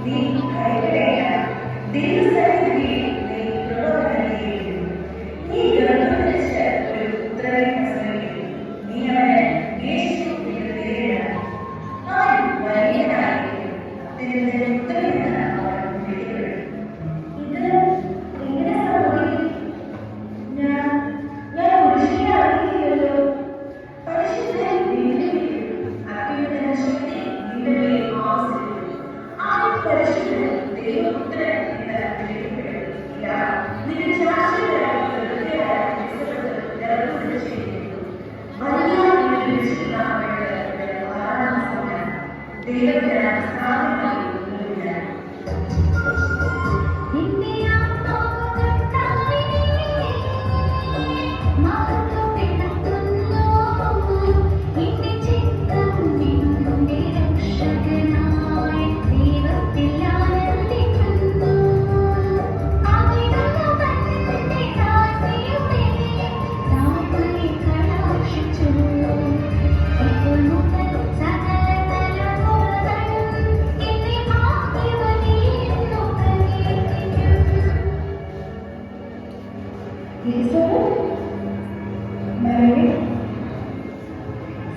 നീ ഭയപ്പെടേണ്ട. ദൈവസന്നിധിയിൽ നീ പ്രലോഭനമേൽക്കും. നീ ഗർഭംധരിച്ച് ഒരു പുത്രനെ പ്രസവിക്കും. നീ അവന് യേശു എന്ന് പേരിടണം. അവൻ വലിയവനായിരിക്കും. അത്യുന്നതന്റെ പുത്രൻ എന്ന് അവൻ വിളിക്കപ്പെടും. ഇത് എങ്ങനെ സംഭവിക്കും? ഞാൻ ഒരിക്കലും അറിയില്ലല്ലോ. പരിശുദ്ധൻ വെല്ലുവിളിക്കും. അത്യുന്നതന്റെ ശക്തി നിന്റെ മേൽ ആവസിക്കും. ആദ്യം പരിശുദ്ധൻ ദൈവപുത്രൻ എന്ന് വിളിക്കപ്പെടും. ഇതാ നിന്റെ ശാശ്വതരായ ഹൃദയരായ ഗർഭംധരിച്ചിരിക്കുന്നു. വലിയ വിളിച്ചിരുന്ന അവൾക്ക് ആറാം സമയം ദൈവത്തിന് സാധ്യമായി ഒന്നുമില്ല.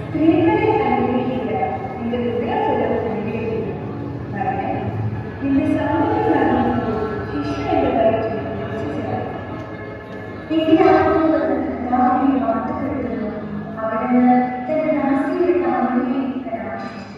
സ്ത്രീകളെ അനുഗ്രഹിക്കുക, നിന്റെ ഹൃദയത്തോട് അനുഗ്രഹിക്കുക. നിന്റെ സൗന്ദര്യം അറിയുമ്പോൾ ശിക്ഷ എന്റെ വയറ്റിൽ എന്റെ ആത്മാവ് രാവിലെ വാർത്തപ്പെടുത്തുന്നു. അവിടുന്ന് തന്റെ നാസികയെ താങ്ങുകയും കടാക്ഷിച്ചു.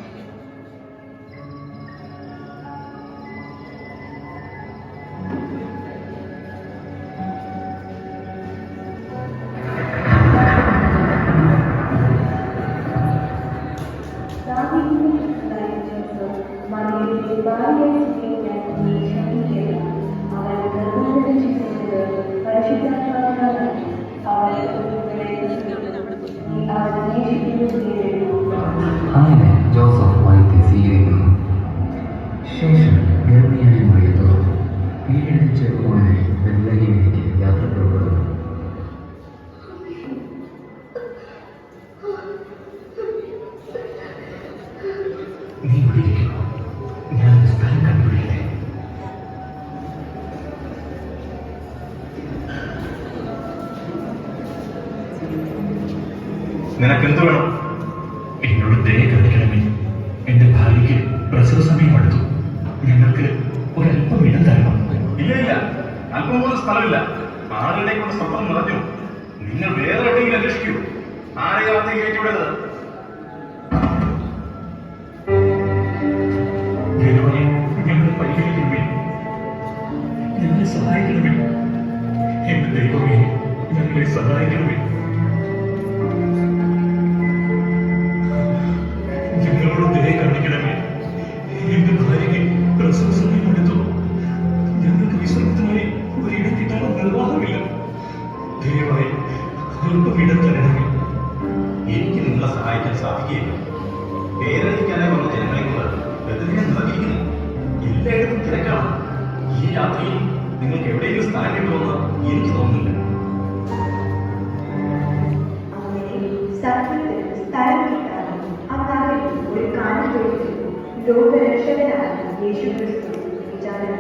അങ്ങനെ ജോസഫ് വൈദ്യ സ്വീകരിക്കുന്നു. ശേഷം ഗർഭിണിയായ മറിയത്തോ വീടെടുത്ത് ഉടനെ ബെത്ലഹേമിലേക്ക് യാത്ര പുറപ്പെടുന്നു. നീ ഇവിടെ ഇരിക്കുന്നു, ഞാൻ സ്ഥലം കണ്ടുപിടിക്കട്ടെ. നിനക്കെന്ത് വേണം? എന്നോട് ദയ കാണിക്കണമേ. എന്റെ ഭാര്യയ്ക്ക് പ്രസവ സമയം അടുത്തു. ഞങ്ങൾക്ക് ഒരല്പം ഇടം തരണം. ഇല്ല ഇല്ല, അല്പം പോലും സ്ഥലമില്ല. ആളുകളെ കൊണ്ട് സ്വപ്നം നിറഞ്ഞു. നിങ്ങൾ വേറെ എവിടെയെങ്കിലും അന്വേഷിക്കൂ. ആരെയാവത്തെ കയറ്റിവിടരുത്. ദൈവമേ, ഞങ്ങളെ പരിഹരിക്കണമേ, ഞങ്ങളെ സഹായിക്കണമേ. എന്റെ ദൈവമേ, ഞങ്ങളെ സഹായിക്കണമേ. ഞങ്ങളോട് ദയ കാണിക്കണമേ. എന്റെ ഭാര്യയ്ക്ക് പ്രസവ സമയം എടുത്തു. ഞങ്ങൾക്ക് വിശ്രമത്തിനായി ഒരിടം കിട്ടാൻ നിർവാഹമില്ല. ദയവായി അല്പം ഇടം തരണമേ. എനിക്ക് നിങ്ങളെ സഹായിക്കാൻ സാധിക്കുകയില്ല. പേരടിക്കാനായി വന്ന ജനങ്ങളെ കൊണ്ട് ബെത്ലഹേം നിറഞ്ഞിരിക്കുന്നു. എല്ലായിടത്തും തിരക്കാണ്. ഈ രാത്രിയിൽ നിങ്ങൾക്ക് എവിടെയെങ്കിലും സ്ഥലം കിട്ടുമെന്ന് എനിക്ക് തോന്നുന്നില്ല. സ്ഥലം കിട്ടാതെ അക്കാലത്ത് ഒരു കാലത്തൊഴിൽ ലോകരക്ഷകനായ യേശുക്രിസ്തു വിചാരം.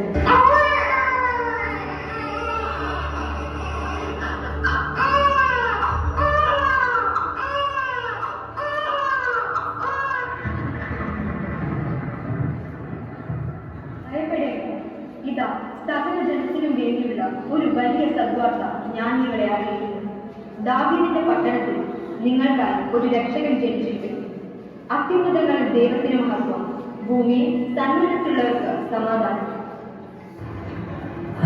ഇതാ സകല ജനത്തിനും വേണ്ടിയുള്ള ഒരു വലിയ സദ്വാർത്ത ഞാൻ നിങ്ങളെ അറിയിക്കുന്നു. ദാവീദിന്റെ പട്ടണത്തിൽ നിങ്ങൾക്കായി ഒരു രക്ഷകൻ ജനിച്ചിരിക്കുന്നു. അത്യുന്നതങ്ങൾ ദൈവത്തിന് മഹത്വം, ഭൂമിയിൽ സന്മനസ്സുള്ളവർക്ക് സമാധാനം.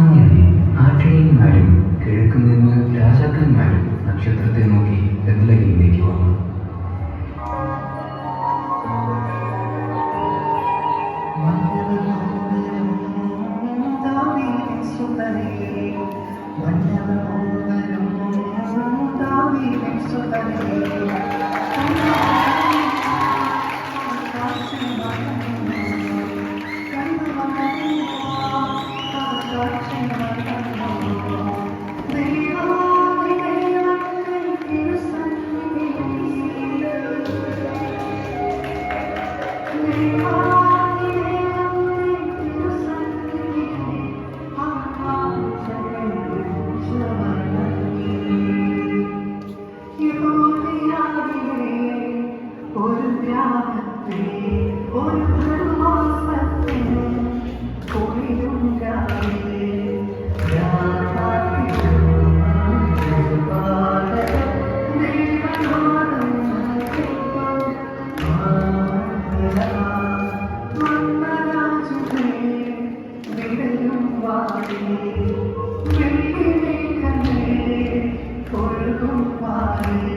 അങ്ങനെ ആട്ടിടയന്മാരും കിഴക്കുനിന്ന് രാജാക്കന്മാരും നക്ഷത്രത്തെ നോക്കി ബെത്ലഹേമിലേക്ക് വന്നു. പാടി